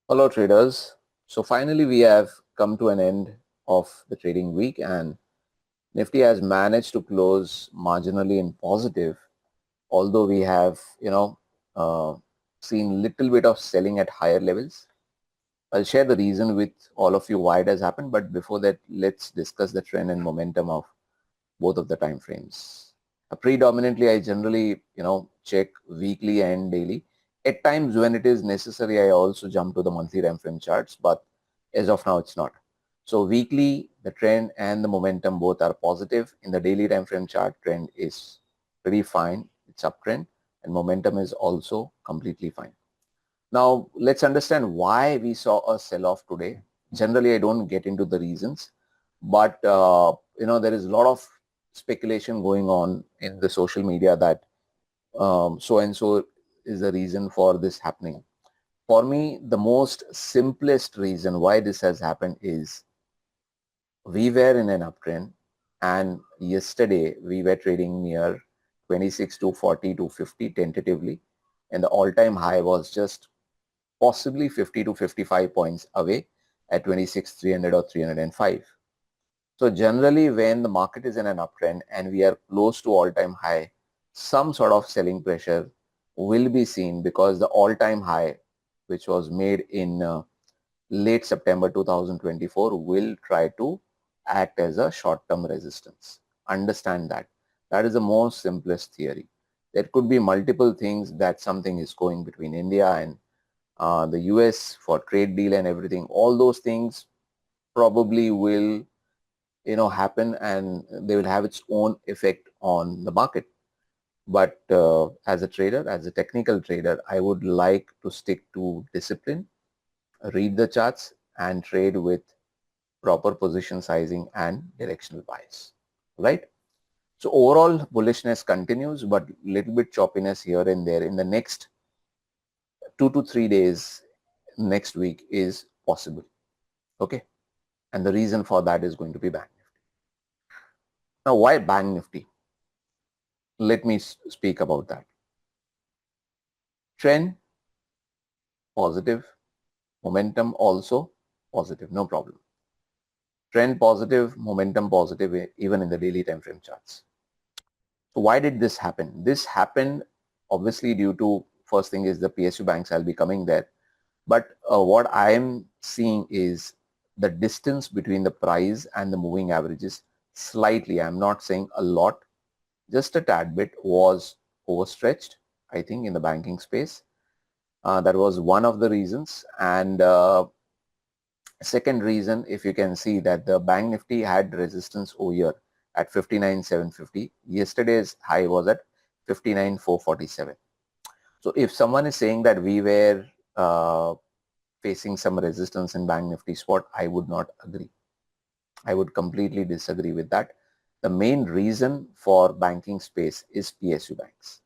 Hello traders. So finally we have come to an end of the trading week and Nifty has managed to close marginally in positive, although we have, uh, seen little bit of selling at higher levels. I'll share the reason with all of you why it has happened, but before that, let's discuss the trend and momentum of both of the time frames. Predominantly, I generally, check weekly and daily. At times when it is necessary, I also jump to the monthly time frame charts, but as of now, it's not. So weekly, the trend and the momentum both are positive. In the daily time frame chart, trend is pretty fine. It's uptrend and momentum is also completely fine. Now, let's understand why we saw a sell-off today. Generally, I don't get into the reasons, but there is a lot of speculation going on in the social media that so and so is the reason for this happening. For me, the most simplest reason why this has happened is we were in an uptrend and yesterday we were trading near 26 to 40 to 50 tentatively, and the all-time high was just possibly 50 to 55 points away at 26,300 or 305. So generally when the market is in an uptrend and we are close to all-time high, some sort of selling pressure will be seen because the all-time high, which was made in late September 2024, will try to act as a short-term resistance. Understand that. That is the most simplest theory. There could be multiple things that something is going between India and the US for trade deal and everything. All those things probably will happen and they will have its own effect on the market. But as a trader, as a technical trader, I would like to stick to discipline, read the charts and trade with proper position sizing and directional bias, right? So overall bullishness continues, but little bit choppiness here and there in the next 2 to 3 days next week is possible. Okay. And the reason for that is going to be Bank Nifty. Now, why Bank Nifty? Let me speak about that. Trend positive, momentum also positive, no problem. Trend positive, momentum positive, even in the daily time frame charts. So why did this happen? This happened obviously due to, first thing is the PSU Banks, I'll be coming there. But what I am seeing is the distance between the price and the moving averages slightly, I'm not saying a lot, just a tad bit, was overstretched, I think, in the banking space. That was one of the reasons. And second reason, if you can see that the Bank Nifty had resistance over here at 59,750. Yesterday's high was at 59,447. So if someone is saying that we were facing some resistance in Bank Nifty spot, I would not agree. I would completely disagree with that. The main reason for banking space is PSU Banks.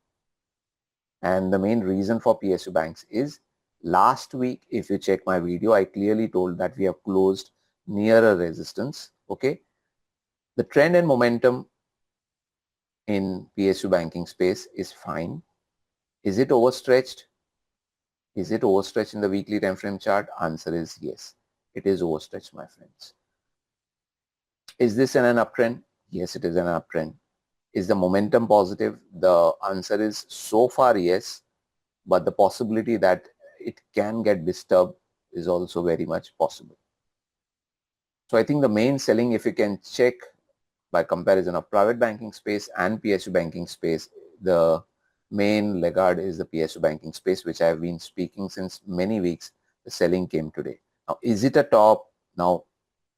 And the main reason for PSU Banks is last week, if you check my video, I clearly told that we have closed near a resistance. Okay. The trend and momentum in PSU banking space is fine. Is it overstretched? Is it overstretched in the weekly time frame chart? Answer is yes. It is overstretched, my friends. Is this an uptrend? Yes, it is an uptrend. Is the momentum positive? The answer is so far yes, but the possibility that it can get disturbed is also very much possible. So I think the main selling, if you can check by comparison of private banking space and PSU banking space, the main laggard is the PSU banking space, which I have been speaking since many weeks. The selling came today. Now, is it a top? Now,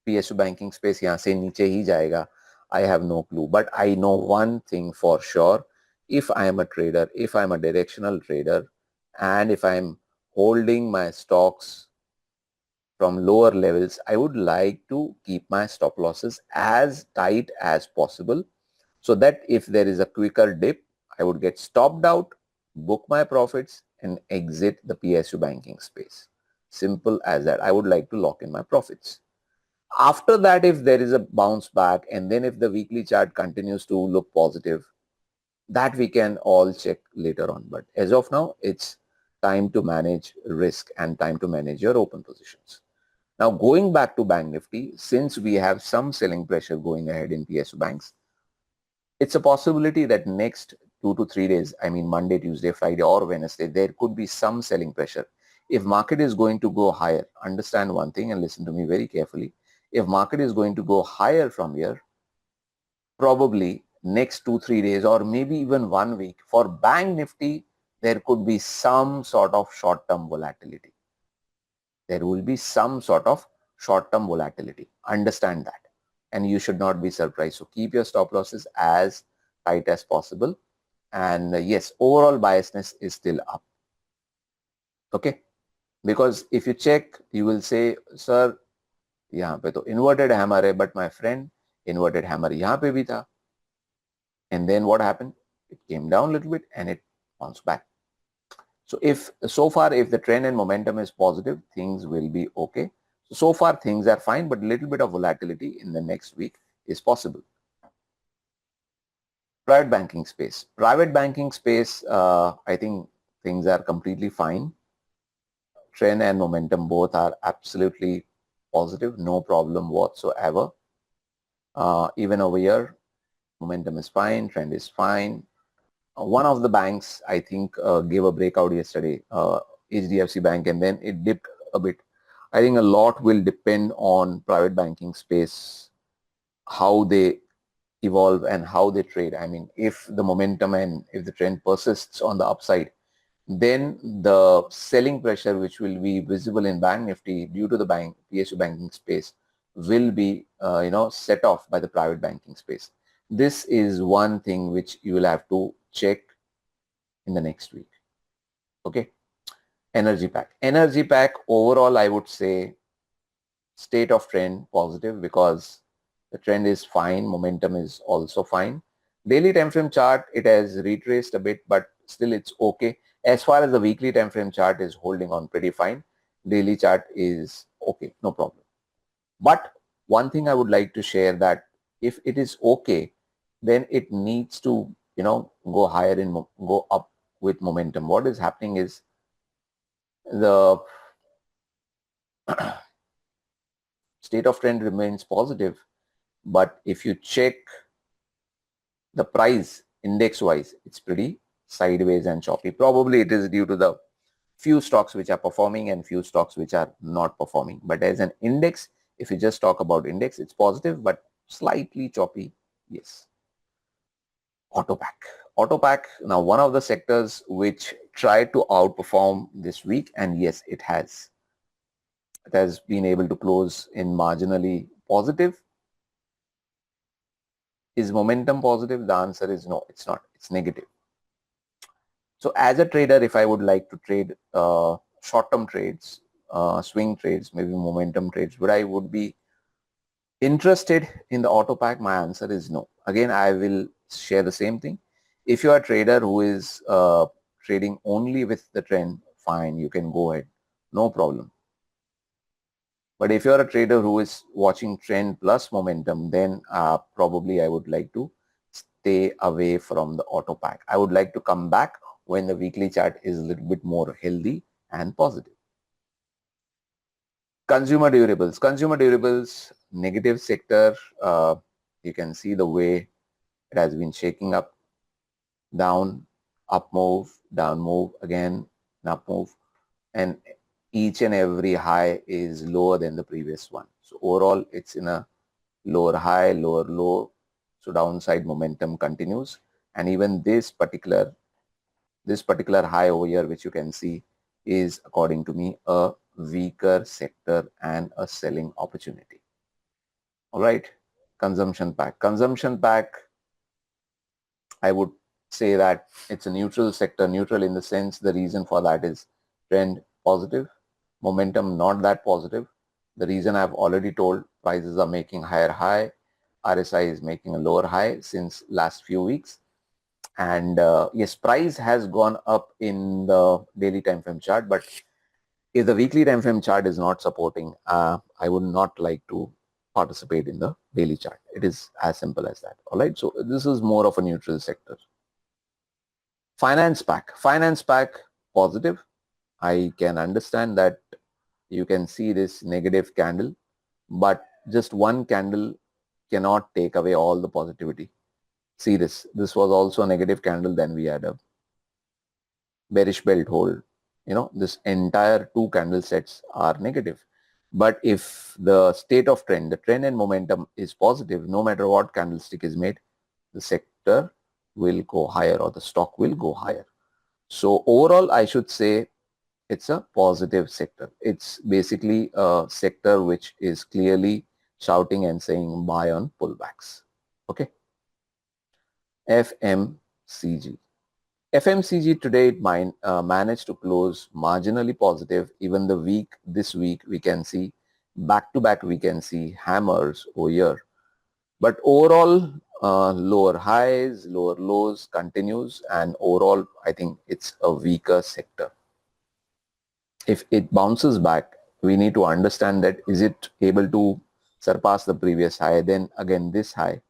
PSU banking space यहाँ से नीचे ही जाएगा. I have no clue, but I know one thing for sure. If I am a trader, if I am a directional trader, and if I am holding my stocks from lower levels, I would like to keep my stop losses as tight as possible so that if there is a quicker dip, I would get stopped out, book my profits and exit the PSU banking space. Simple as that. I would like to lock in my profits. After that, if there is a bounce back and then if the weekly chart continues to look positive, that we can all check later on. But as of now, it's time to manage risk and time to manage your open positions. Now going back to Bank Nifty, since we have some selling pressure going ahead in PSU Banks, it's a possibility that next 2 to 3 days, I mean Monday, Tuesday, Friday or Wednesday, there could be some selling pressure. If market is going to go higher, understand one thing and listen to me very carefully. If market is going to go higher from here, probably next 2 3 days or maybe even 1 week, for Bank Nifty, there could be some sort of short-term volatility. There will be some sort of short-term volatility. Understand that. And you should not be surprised. So keep your stop losses as tight as possible. And yes, overall biasness is still up. Okay. Because if you check, you will say, sir, यहाँ पे तो inverted hammer है, but my friend, inverted hammer यहाँ पे भी था. And then what happened? It came down a little bit and it bounced back. So if so far, if the trend and momentum is positive, things will be okay. So far things are fine, but a little bit of volatility in the next week is possible. Private banking space. Private banking space, I think things are completely fine. Trend and momentum both are absolutely positive, no problem whatsoever. Even over here, momentum is fine, trend is fine. One of the banks, I think, gave a breakout yesterday, HDFC Bank, and then it dipped a bit. I think a lot will depend on private banking space, how they evolve and how they trade. I mean, if the momentum and if the trend persists on the upside, then the selling pressure which will be visible in Bank Nifty due to the PSU banking space will be set off by the private banking space. This is one thing which you will have to check in the next week. Okay. Energy pack overall, I would say state of trend positive because the trend is fine, momentum is also fine. Daily time frame chart, it has retraced a bit, but still it's okay. As far as the weekly time frame chart is holding on pretty fine, daily chart is okay, no problem. But one thing I would like to share that if it is okay, then it needs to go higher and go up with momentum. What is happening is the state of trend remains positive, but if you check the price index wise, it's pretty sideways and choppy. Probably it is due to the few stocks which are performing and few stocks which are not performing. But as an index, if you just talk about index, it's positive but slightly choppy. Yes. Auto pack, now one of the sectors which tried to outperform this week, and yes, it has been able to close in marginally positive. Is momentum positive? The answer is no, it's not. It's negative. So as a trader, if I would like to trade short-term trades, swing trades, maybe momentum trades, would I be interested in the auto pack? My answer is no. Again, I will share the same thing. If you are a trader who is trading only with the trend, fine, you can go ahead, no problem. But if you're a trader who is watching trend plus momentum, then probably I would like to stay away from the auto pack. I would like to come back when the weekly chart is a little bit more healthy and positive. Consumer durables, negative sector. You can see the way it has been shaking up, down, up move, down move, again, up move, and each and every high is lower than the previous one. So overall, it's in a lower high, lower low. So downside momentum continues, and even this particular high over here, which you can see, is according to me a weaker sector and a selling opportunity. All right, consumption pack, I would say that it's a neutral sector. Neutral in the sense, the reason for that is trend positive, momentum not that positive. The reason I've already told, prices are making higher high, RSI is making a lower high since last few weeks. And yes, price has gone up in the daily time frame chart, but if the weekly time frame chart is not supporting, I would not like to participate in the daily chart. It is as simple as that. All right. So this is more of a neutral sector. Finance pack positive. I can understand that you can see this negative candle, but just one candle cannot take away all the positivity. See this. This was also a negative candle. Then we had a bearish belt hold. This entire two candle sets are negative. But if the state of trend, the trend and momentum is positive, no matter what candlestick is made, the sector will go higher or the stock will go higher. So overall, I should say it's a positive sector. It's basically a sector which is clearly shouting and saying buy on pullbacks. Okay. FMCG. FMCG today managed to close marginally positive. Even this week we can see back to back, we can see hammers over here. But overall, lower highs, lower lows continues, and overall I think it's a weaker sector. If it bounces back, we need to understand that is it able to surpass the previous high, then again this high,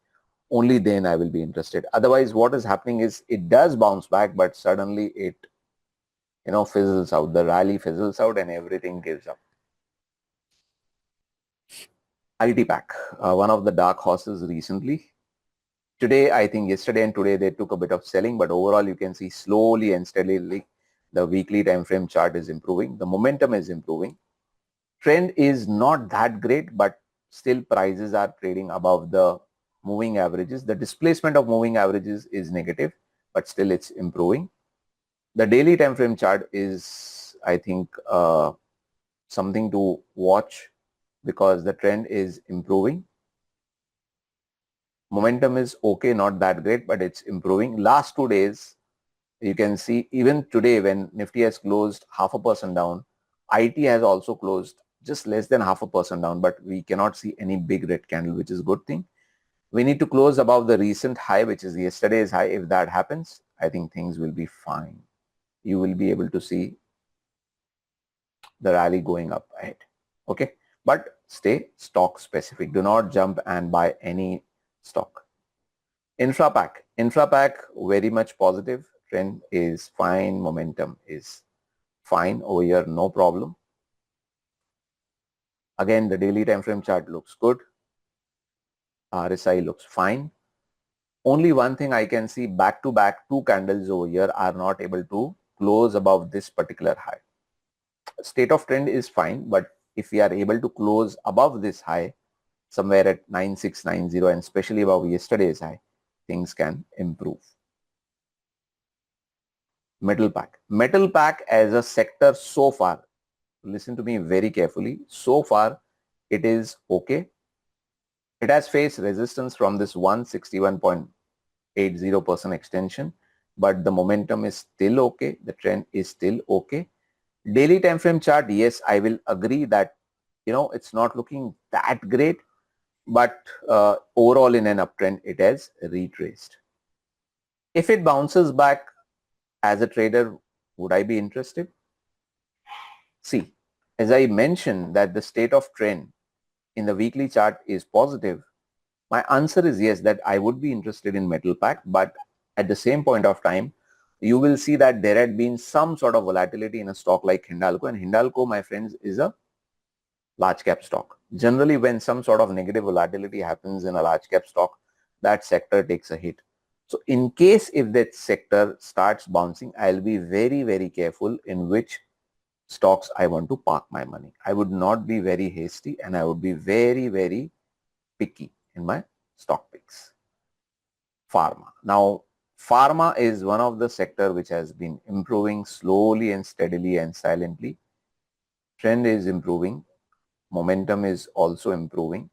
only then I will be interested. Otherwise, what is happening is it does bounce back, but suddenly it fizzles out. The rally fizzles out and everything gives up. IT pack, one of the dark horses recently. Today, I think yesterday and today they took a bit of selling, but overall you can see slowly and steadily the weekly time frame chart is improving. The momentum is improving. Trend is not that great, but still prices are trading above the moving averages. The displacement of moving averages is negative, but still it's improving. The daily time frame chart is, I think, something to watch because the trend is improving. Momentum is okay, not that great, but it's improving. Last 2 days, you can see even today when Nifty has closed 0.5% down, IT has also closed just less than 0.5% down, but we cannot see any big red candle, which is a good thing. We need to close above the recent high, which is yesterday's high. If that happens, I think things will be fine. You will be able to see the rally going up ahead. Okay, but stay stock specific. Do not jump and buy any stock. Infra pack very much positive. Trend is fine. Momentum is fine over here, no problem. Again, the daily time frame chart looks good. RSI looks fine. Only one thing I can see, back to back two candles over here are not able to close above this particular high. State of trend is fine, but if we are able to close above this high somewhere at 9690 and especially above yesterday's high, things can improve. Metal pack as a sector so far, listen to me very carefully, so far it is okay. It has faced resistance from this 161.80% extension, but the momentum is still okay. The trend is still okay. Daily time frame chart, yes, I will agree that it's not looking that great, but overall in an uptrend it has retraced. If it bounces back, as a trader, would I be interested? See, as I mentioned that the state of trend in the weekly chart is positive, my answer is yes, that I would be interested in metal pack, but at the same point of time, you will see that there had been some sort of volatility in a stock like Hindalco, and Hindalco, my friends, is a large cap stock. Generally, when some sort of negative volatility happens in a large cap stock, that sector takes a hit. So in case if that sector starts bouncing, I'll be very, very careful in which stocks I want to park my money. I would not be very hasty and I would be very, very picky in my stock picks. Pharma. Now, pharma is one of the sector which has been improving slowly and steadily and silently. Trend is improving. Momentum is also improving.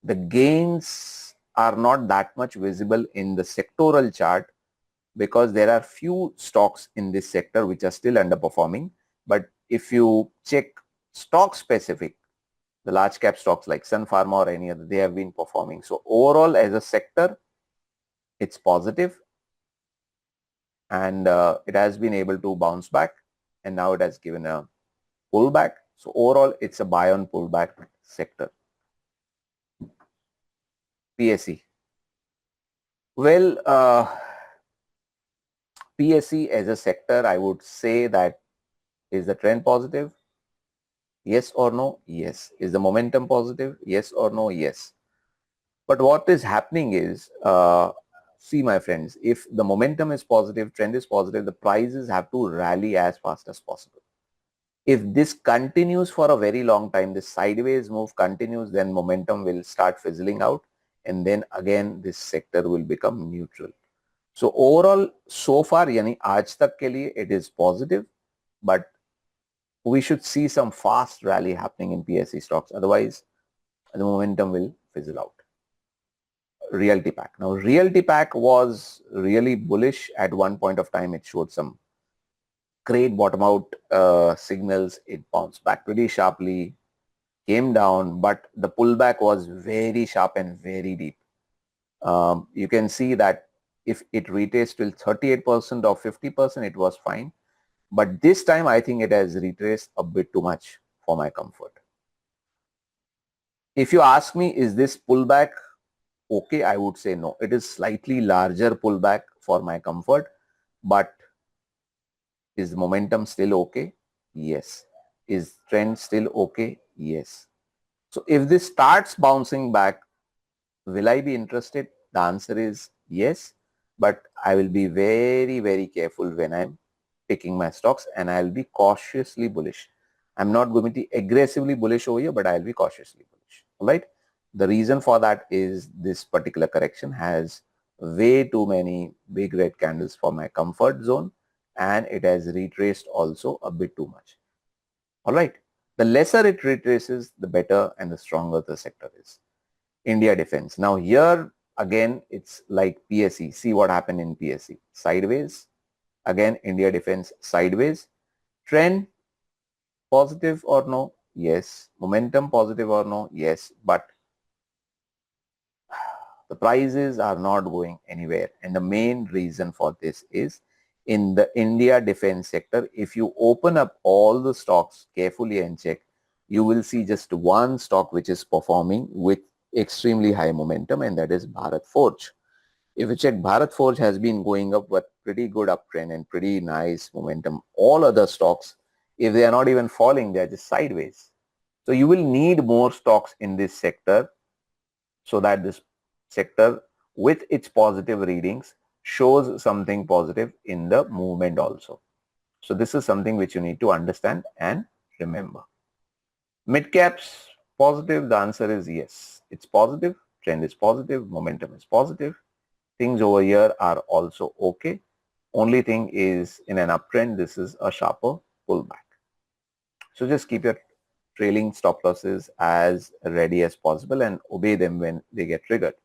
The gains are not that much visible in the sectoral chart because there are few stocks in this sector which are still underperforming. But if you check stock specific, the large cap stocks like Sun Pharma or any other, they have been performing. So overall as a sector, it's positive and it has been able to bounce back and now it has given a pullback. So overall, it's a buy on pullback sector. PSE. Well, PSE as a sector, I would say that Is the trend positive? Yes or no? Yes. Is the momentum positive? Yes or no? Yes. But what is happening is, see my friends, if the momentum is positive, trend is positive, the prices have to rally as fast as possible. If this continues for a very long time, this sideways move continues, then momentum will start fizzling out, and then again this sector will become neutral. So overall, so far, यानी आज तक के लिए it is positive, but we should see some fast rally happening in PSE stocks. Otherwise, the momentum will fizzle out. Realty Pack. Now, Realty Pack was really bullish at one point of time. It showed some great bottom out signals. It bounced back pretty sharply, came down, but the pullback was very sharp and very deep. You can see that if it retraced till 38% or 50%, it was fine. But this time, I think it has retraced a bit too much for my comfort. If you ask me, is this pullback okay? I would say no. It is slightly larger pullback for my comfort, but is momentum still okay? Yes. Is trend still okay? Yes. So if this starts bouncing back, will I be interested? The answer is yes, but I will be very, very careful when I'm picking my stocks, and I'll be cautiously bullish. I'm not going to be aggressively bullish over here, but I'll be cautiously bullish. All right. The reason for that is this particular correction has way too many big red candles for my comfort zone, and it has retraced also a bit too much. All right. The lesser it retraces, the better and the stronger the sector is. India defense. Now here again, it's like PSE. See what happened in PSE. Sideways. Again, India defense sideways. Trend positive or no? Yes. Momentum positive or no? Yes. But the prices are not going anywhere. And the main reason for this is in the India defense sector, if you open up all the stocks carefully and check, you will see just one stock which is performing with extremely high momentum, and that is Bharat Forge. If you check, Bharat Forge has been going up with pretty good uptrend and pretty nice momentum. All other stocks, if they are not even falling, they are just sideways. So you will need more stocks in this sector so that this sector with its positive readings shows something positive in the movement also. So this is something which you need to understand and remember. Midcaps positive, the answer is yes. It's positive, trend is positive, momentum is positive. Things over here are also okay. Only thing is in an uptrend, this is a sharper pullback. So just keep your trailing stop losses as ready as possible and obey them when they get triggered.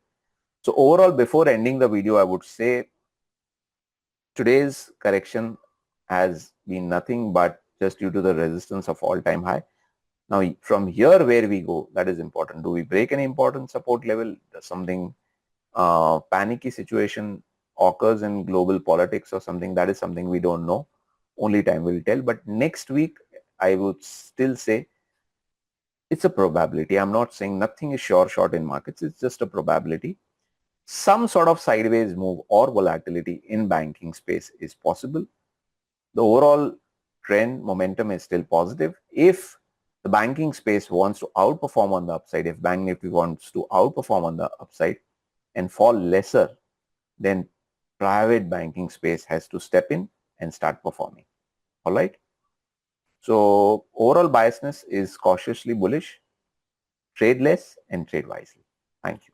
So overall, before ending the video, I would say today's correction has been nothing but just due to the resistance of all-time high. Now, from here where we go, that is important. Do we break any important support level? Does something panicky situation occurs in global politics or something? That is something we don't know. Only time will tell. But next week, I would still say it's a probability. I'm not saying nothing is sure short in markets. It's just a probability. Some sort of sideways move or volatility in banking space is possible. The overall trend momentum is still positive. If the banking space wants to outperform on the upside, if Bank Nifty wants to outperform on the upside and fall lesser, then private banking space has to step in and start performing. All right. So overall biasness is cautiously bullish. Trade less and trade wisely. Thank you.